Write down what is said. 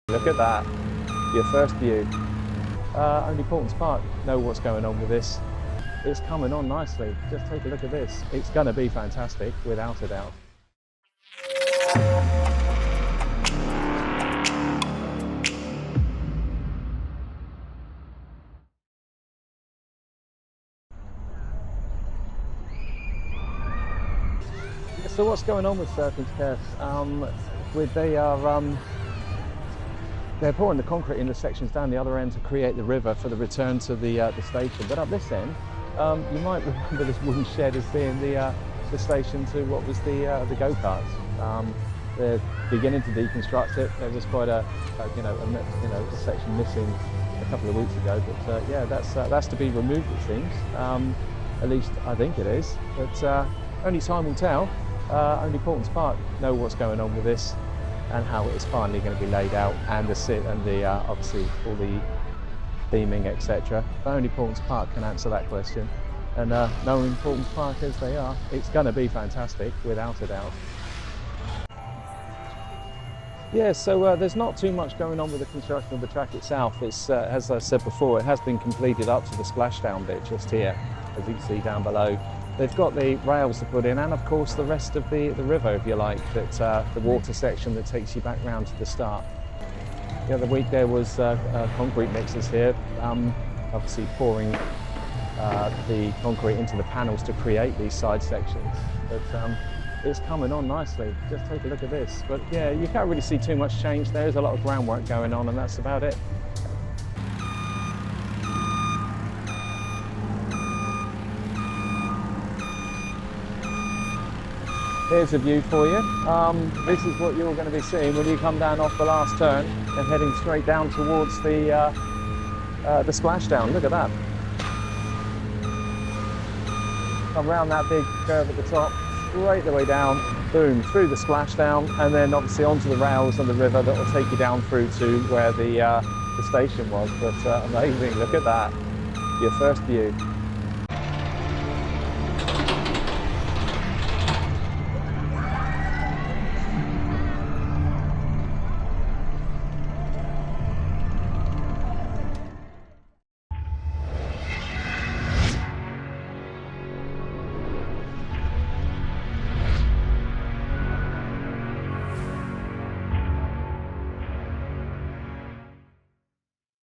Look at that, your first view. Only Paultons Park know what's going on with this. It's coming on nicely. Just take a look at this. It's going to be fantastic, without a doubt. So what's going on with Serpants Curse? They're pouring the concrete in the sections down the other end to create the river for the return to the station. But up this end, you might remember this wooden shed as being the station to what was the go-karts. They're beginning to deconstruct it. There was quite a section missing a couple of weeks ago, but yeah, that's to be removed, it seems. At least I think it is. But only time will tell. Only Paultons Park know what's going on with this and how it is finally going to be laid out, and the obviously all the theming, etc. Only Paultons Park can answer that question, and knowing Paultons Park as they are, it's going to be fantastic, without a doubt. Yeah, so there's not too much going on with the construction of the track itself. It's as I said before, it has been completed up to the splashdown bit just here, as you can see down below. They've got the rails to put in, and of course the rest of the river, if you like, that the water section that takes you back round to the start. The other week there was concrete mixers here, obviously pouring the concrete into the panels to create these side sections. But it's coming on nicely. Just take a look at this. But yeah, you can't really see too much change. There's a lot of groundwork going on, and that's about it. Here's a view for you. This is what you're going to be seeing when you come down off the last turn and heading straight down towards the splashdown. Look at that. Come round that big curve at the top, straight the way down, boom, through the splashdown, and then obviously onto the rails on the river that will take you down through to where the station was. But amazing, look at that. Your first view.